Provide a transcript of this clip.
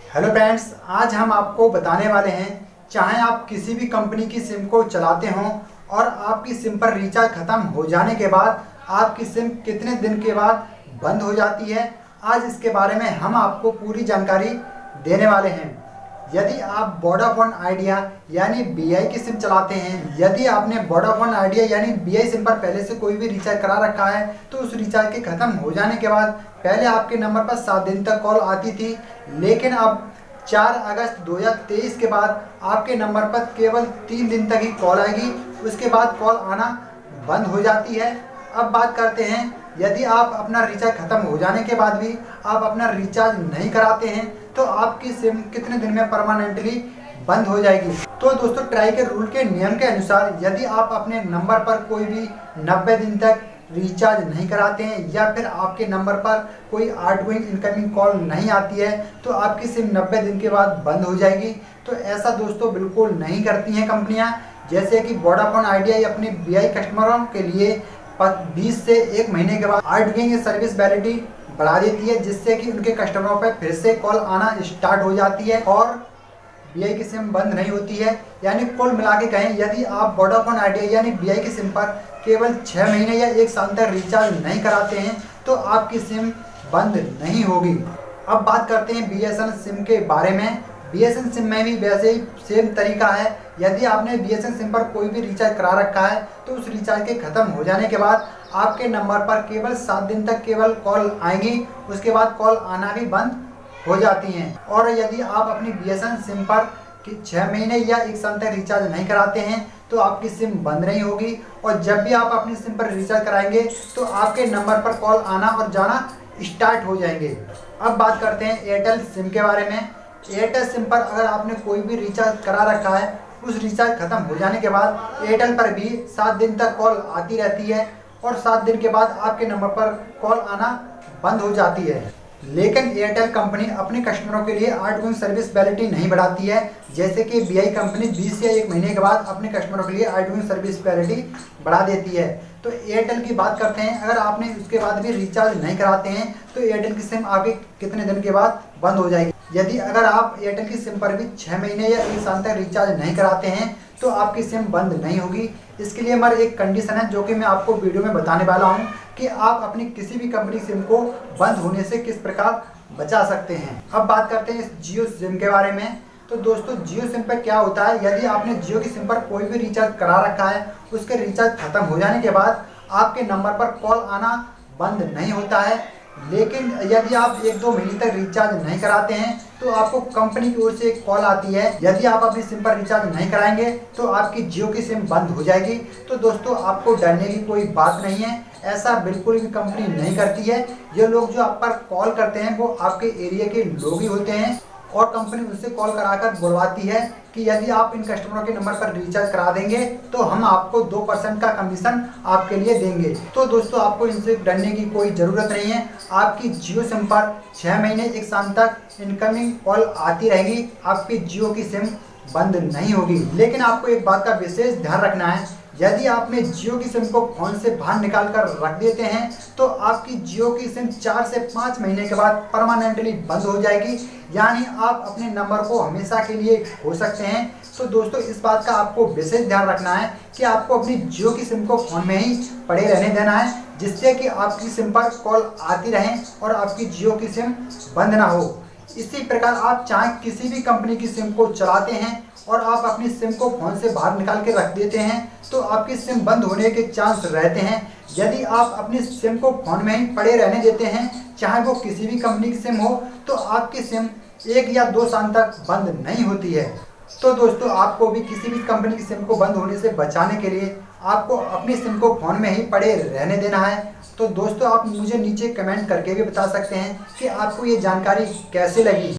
Hello friends, आज हम आपको बताने वाले हैं, चाहे आप किसी भी कंपनी की सिम को चलाते हों और आपकी सिम पर रिचार्ज ख़त्म हो जाने के बाद आपकी सिम कितने दिन के बाद बंद हो जाती है। आज इसके बारे में हम आपको पूरी जानकारी देने वाले हैं। यदि आप वोडाफोन आइडिया यानी बीआई की सिम चलाते हैं, यदि आपने वोडाफोन आइडिया यानी बीआई सिम पर पहले से कोई भी रिचार्ज करा रखा है, तो उस रिचार्ज के ख़त्म हो जाने के बाद पहले आपके नंबर पर 7 दिन तक कॉल आती थी, लेकिन अब 4 अगस्त 2023 के बाद आपके नंबर पर केवल 3 दिन तक ही कॉल आएगी। उसके बाद कॉल आना बंद हो जाती है। अब बात करते हैं, यदि आप अपना रिचार्ज ख़त्म हो जाने के बाद भी आप अपना रिचार्ज नहीं कराते हैं, तो आपकी सिम कितने दिन में परमानेंटली बंद हो जाएगी। तो दोस्तों, ट्राई के रूल के नियम के अनुसार यदि आप अपने नंबर पर कोई भी 90 दिन तक रिचार्ज नहीं कराते हैं या फिर आपके नंबर पर कोई आउटगोइंग इनकमिंग कॉल नहीं आती है, तो आपकी सिम 90 दिन के बाद बंद हो जाएगी। तो ऐसा दोस्तों बिल्कुल नहीं करती हैं कंपनियां। जैसे कि वोडाफोन आइडिया अपने बीआई कस्टमरों के लिए 20 से 1 महीने के बाद आउटगोइंग सर्विस वैलिडिटी बढ़ा देती है, जिससे कि उनके कस्टमरों पर फिर से कॉल आना स्टार्ट हो जाती है और बीआई की सिम बंद नहीं होती है। यानी कुल मिला के कहें, यदि आप वोडाफोन आइडिया यानी बीआई की सिम पर केवल 6 महीने या 1 साल तक रिचार्ज नहीं कराते हैं, तो आपकी सिम बंद नहीं होगी। अब बात करते हैं बीएसएनएल सिम के बारे में। बीएसएनएल सिम में भी वैसे ही सेम तरीका है। यदि आपने बीएसएनएल सिम पर कोई भी रिचार्ज करा रखा है, तो उस रिचार्ज के ख़त्म हो जाने के बाद आपके नंबर पर केवल 7 दिन तक केवल कॉल आएंगी। उसके बाद कॉल आना भी बंद हो जाती हैं। और यदि आप अपनी बीएसएनएल सिम पर 6 महीने या 1 साल तक रिचार्ज नहीं कराते हैं, तो आपकी सिम बंद नहीं होगी। और जब भी आप अपनी सिम पर रिचार्ज कराएंगे, तो आपके नंबर पर कॉल आना और जाना स्टार्ट हो जाएंगे। अब बात करते हैं एयरटेल सिम के बारे में। एयरटेल सिम पर अगर आपने कोई भी रिचार्ज करा रखा है, उस रिचार्ज ख़त्म हो जाने के बाद एयरटेल पर भी 7 दिन तक कॉल आती रहती है और 7 दिन के बाद आपके नंबर पर कॉल आना बंद हो जाती है। लेकिन एयरटेल कंपनी अपने कस्टमरों के लिए आउटगोइंग सर्विस वैलिडिटी नहीं बढ़ाती है, जैसे कि बीआई कंपनी 20 या 1 महीने के बाद अपने कस्टमरों के लिए आउटगोइंग सर्विस वैलिडिटी बढ़ा देती है। तो एयरटेल की बात करते हैं, अगर आपने उसके बाद भी रिचार्ज नहीं कराते हैं, तो एयरटेल की सिम आपके कितने दिन के बाद बंद हो जाएगी। यदि अगर आप एयरटेल की सिम पर भी 6 महीने या 1 साल तक रिचार्ज नहीं कराते हैं, तो आपकी सिम बंद नहीं होगी। इसके लिए हमारी एक कंडीशन है, जो कि मैं आपको वीडियो में बताने वाला हूं, कि आप अपनी किसी भी कंपनी सिम को बंद होने से किस प्रकार बचा सकते हैं। अब बात करते हैं इस जियो सिम के बारे में। तो दोस्तों, जियो सिम पर क्या होता है, यदि आपने जियो की सिम पर कोई भी रिचार्ज करा रखा है, उसके रिचार्ज ख़त्म हो जाने के बाद आपके नंबर पर कॉल आना बंद नहीं होता है। लेकिन यदि आप 1-2 महीने तक रिचार्ज नहीं कराते हैं, तो आपको कंपनी की ओर से एक कॉल आती है, यदि आप अपनी सिम पर रिचार्ज नहीं कराएंगे तो आपकी जियो की सिम बंद हो जाएगी। तो दोस्तों, आपको डरने की कोई बात नहीं है, ऐसा बिल्कुल भी कंपनी नहीं करती है। ये लोग जो आप पर कॉल करते हैं, वो आपके एरिया के लोग ही होते हैं और कंपनी उनसे कॉल कराकर बुलवाती है कि यदि आप इन कस्टमरों के नंबर पर रिचार्ज करा देंगे, तो हम आपको 2% का कमीशन आपके लिए देंगे। तो दोस्तों, आपको इनसे डरने की कोई ज़रूरत नहीं है। आपकी जियो सिम पर 6 महीने 1 साल तक इनकमिंग कॉल आती रहेगी, आपकी जियो की सिम बंद नहीं होगी। लेकिन आपको एक बात का विशेष ध्यान रखना है, यदि आपने जियो की सिम को फ़ोन से बाहर निकाल कर रख देते हैं, तो आपकी जियो की सिम 4 से 5 महीने के बाद परमानेंटली बंद हो जाएगी। यानी आप अपने नंबर को हमेशा के लिए खो सकते हैं। तो दोस्तों, इस बात का आपको विशेष ध्यान रखना है कि आपको अपनी जियो की सिम को फ़ोन में ही पड़े रहने देना है, जिससे कि आपकी सिम पर कॉल आती रहें और आपकी जियो की सिम बंद ना हो। इसी प्रकार आप चाहे किसी भी कंपनी की सिम को चलाते हैं और आप अपनी सिम को फ़ोन से बाहर निकाल के रख देते हैं, तो आपकी सिम बंद होने के चांस रहते हैं। यदि आप अपनी सिम को फ़ोन में ही पड़े रहने देते हैं, चाहे वो किसी भी कंपनी की सिम हो, तो आपकी सिम 1 या 2 साल तक बंद नहीं होती है। तो दोस्तों, आपको भी किसी भी कंपनी की सिम को बंद होने से बचाने के लिए आपको अपनी सिम को फ़ोन में ही पड़े रहने देना है। तो दोस्तों, आप मुझे नीचे कमेंट करके भी बता सकते हैं कि आपको ये जानकारी कैसे लगी।